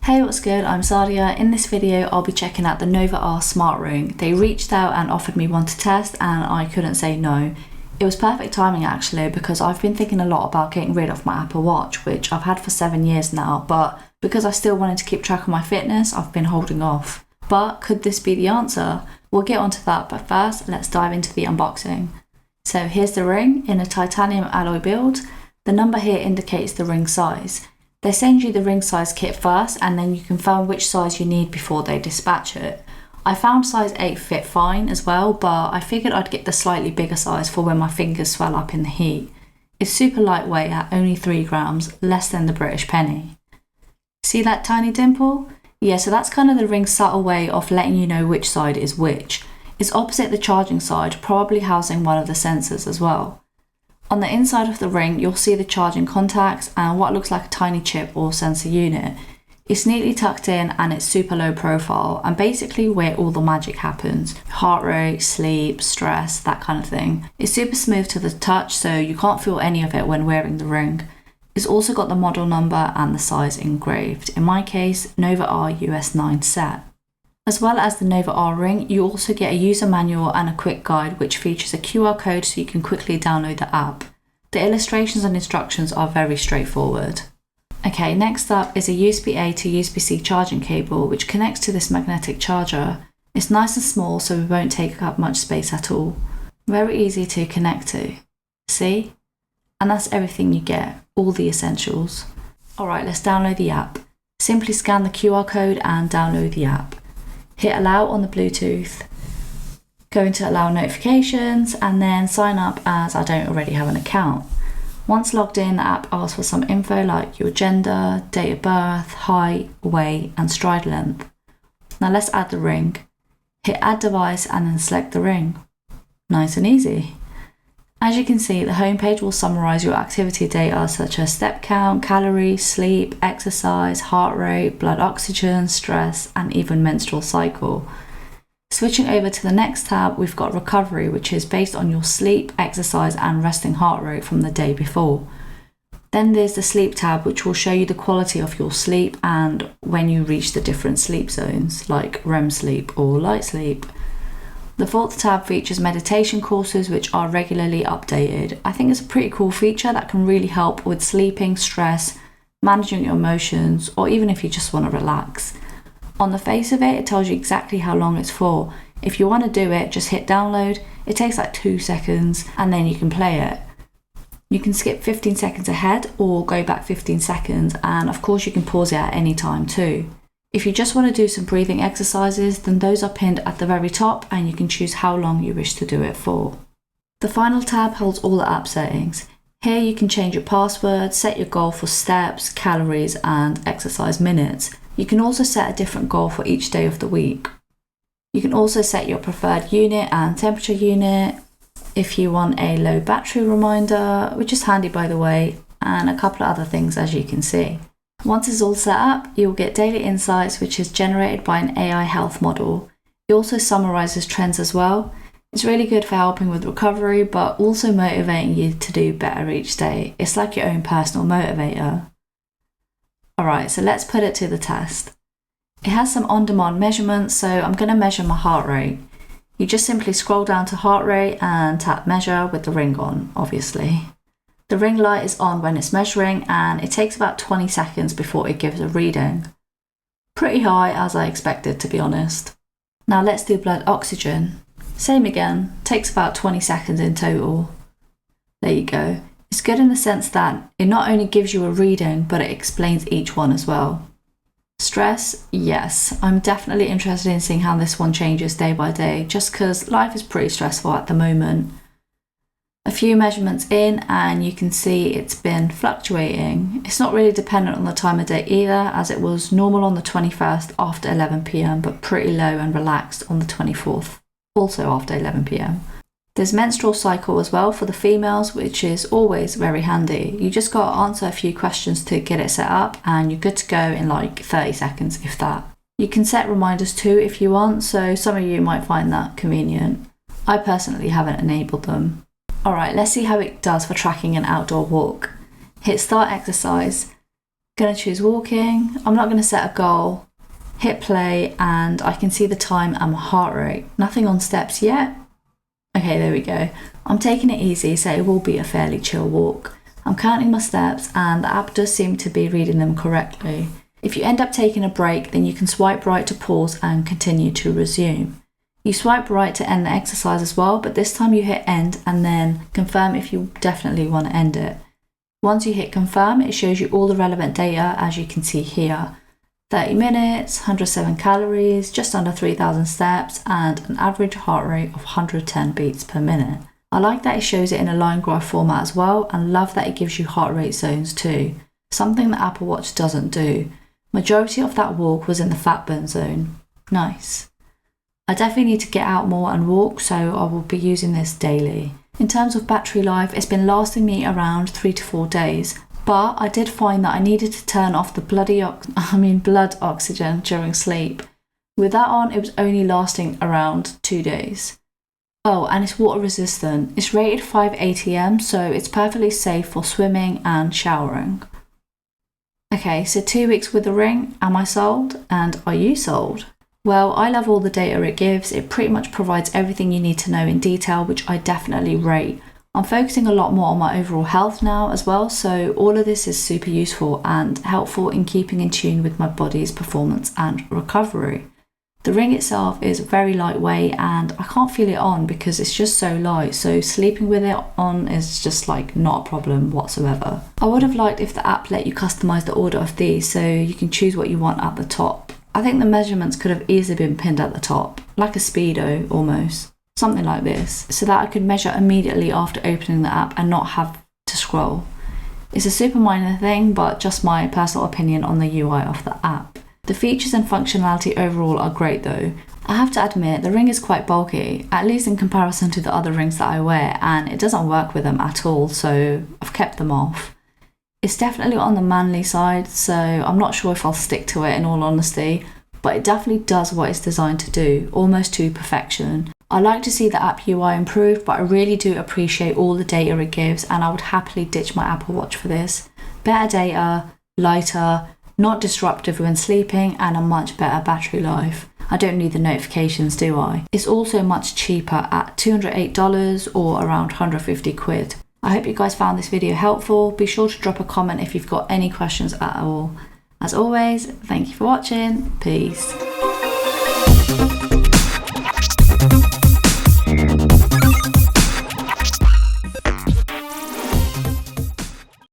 Hey, what's good? I'm Sadia. In this video, I'll be checking out the Nova R Smart Ring. They reached out and offered me one to test and I couldn't say no. It was perfect timing actually because I've been thinking a lot about getting rid of my Apple Watch, which I've had for 7 years now, but because I still wanted to keep track of my fitness, I've been holding off. But could this be the answer? We'll get onto that, but first, let's dive into the unboxing. So here's the ring in a titanium alloy build. The number here indicates the ring size. They send you the ring size kit first and then you confirm which size you need before they dispatch it. I found size 8 fit fine as well, but I figured I'd get the slightly bigger size for when my fingers swell up in the heat. It's super lightweight at only 3 grams, less than the British penny. See that tiny dimple? Yeah, so that's kind of the ring's subtle way of letting you know which side is which. It's opposite the charging side, probably housing one of the sensors as well. On the inside of the ring, you'll see the charging contacts and what looks like a tiny chip or sensor unit. It's neatly tucked in and it's super low profile and basically where all the magic happens. Heart rate, sleep, stress, that kind of thing. It's super smooth to the touch, so you can't feel any of it when wearing the ring. It's also got the model number and the size engraved. In my case, Nova R US 9 set. As well as the Nova R ring, you also get a user manual and a quick guide which features a QR code so you can quickly download the app. The illustrations and instructions are very straightforward. Okay, next up is a USB-A to USB-C charging cable which connects to this magnetic charger. It's nice and small so it won't take up much space at all. Very easy to connect to. See? And that's everything you get, all the essentials. Alright, let's download the app. Simply scan the QR code and download the app. Hit allow on the Bluetooth, go into allow notifications and then sign up as I don't already have an account. Once logged in, the app asks for some info like your gender, date of birth, height, weight and stride length. Now let's add the ring. Hit add device and then select the ring. Nice and easy. As you can see, the homepage will summarize your activity data such as step count, calories, sleep, exercise, heart rate, blood oxygen, stress, and even menstrual cycle. Switching over to the next tab, we've got recovery, which is based on your sleep, exercise, and resting heart rate from the day before. Then there's the sleep tab, which will show you the quality of your sleep and when you reach the different sleep zones, like REM sleep or light sleep. The fourth tab features meditation courses which are regularly updated. I think it's a pretty cool feature that can really help with sleeping, stress, managing your emotions, or even if you just want to relax. On the face of it, it tells you exactly how long it's for. If you want to do it, just hit download. It takes like 2 seconds and then you can play it. You can skip 15 seconds ahead or go back 15 seconds, and of course you can pause it at any time too. If you just want to do some breathing exercises, then those are pinned at the very top and you can choose how long you wish to do it for. The final tab holds all the app settings. Here you can change your password, set your goal for steps, calories and exercise minutes. You can also set a different goal for each day of the week. You can also set your preferred unit and temperature unit, if you want a low battery reminder, which is handy by the way, and a couple of other things as you can see. Once it's all set up, you'll get daily insights which is generated by an AI health model. It also summarizes trends as well. It's really good for helping with recovery but also motivating you to do better each day. It's like your own personal motivator. Alright, so let's put it to the test. It has some on-demand measurements, so I'm going to measure my heart rate. You just simply scroll down to heart rate and tap measure with the ring on, obviously. The ring light is on when it's measuring and it takes about 20 seconds before it gives a reading. Pretty high as I expected, to be honest. Now let's do blood oxygen. Same again, takes about 20 seconds in total. There you go. It's good in the sense that it not only gives you a reading, but it explains each one as well. Stress, yes, I'm definitely interested in seeing how this one changes day by day, just because life is pretty stressful at the moment. A few measurements in and you can see it's been fluctuating. It's not really dependent on the time of day either, as it was normal on the 21st after 11 PM but pretty low and relaxed on the 24th, also after 11 PM. There's menstrual cycle as well for the females, which is always very handy. You just got to answer a few questions to get it set up and you're good to go in like 30 seconds if that. You can set reminders too if you want, so some of you might find that convenient. I personally haven't enabled them. Alright, let's see how it does for tracking an outdoor walk. Hit start exercise. Gonna choose walking. I'm not gonna set a goal. Hit play and I can see the time and my heart rate. Nothing on steps yet. Okay, there we go. I'm taking it easy, so it will be a fairly chill walk. I'm counting my steps and the app does seem to be reading them correctly. If you end up taking a break, then you can swipe right to pause and continue to resume. You swipe right to end the exercise as well, but this time you hit end and then confirm if you definitely want to end it. Once you hit confirm, it shows you all the relevant data as you can see here. 30 minutes, 107 calories, just under 3,000 steps, and an average heart rate of 110 beats per minute. I like that it shows it in a line graph format as well, and love that it gives you heart rate zones too, something the Apple Watch doesn't do. Majority of that walk was in the fat burn zone. Nice. I definitely need to get out more and walk, so I will be using this daily. In terms of battery life, it's been lasting me around 3 to 4 days, but I did find that I needed to turn off the blood oxygen during sleep. With that on, it was only lasting around 2 days. Oh, and it's water resistant. It's rated 5 ATM, so it's perfectly safe for swimming and showering. Okay, so 2 weeks with the ring. Am I sold? And are you sold? Well, I love all the data it gives. It pretty much provides everything you need to know in detail, which I definitely rate. I'm focusing a lot more on my overall health now as well, so all of this is super useful and helpful in keeping in tune with my body's performance and recovery. The ring itself is very lightweight and I can't feel it on because it's just so light, so sleeping with it on is just like not a problem whatsoever. I would have liked if the app let you customize the order of these so you can choose what you want at the top. I think the measurements could have easily been pinned at the top, like a SpO₂ almost. Something like this, so that I could measure immediately after opening the app and not have to scroll. It's a super minor thing, but just my personal opinion on the UI of the app. The features and functionality overall are great though. I have to admit, the ring is quite bulky, at least in comparison to the other rings that I wear, and it doesn't work with them at all, so I've kept them off. It's definitely on the manly side, so I'm not sure if I'll stick to it in all honesty, but it definitely does what it's designed to do, almost to perfection. I like to see the app UI improved, but I really do appreciate all the data it gives and I would happily ditch my Apple Watch for this. Better data, lighter, not disruptive when sleeping, and a much better battery life. I don't need the notifications, do I? It's also much cheaper at $208 or around 150 quid. I hope you guys found this video helpful. Be sure to drop a comment if you've got any questions at all. As always, thank you for watching. Peace.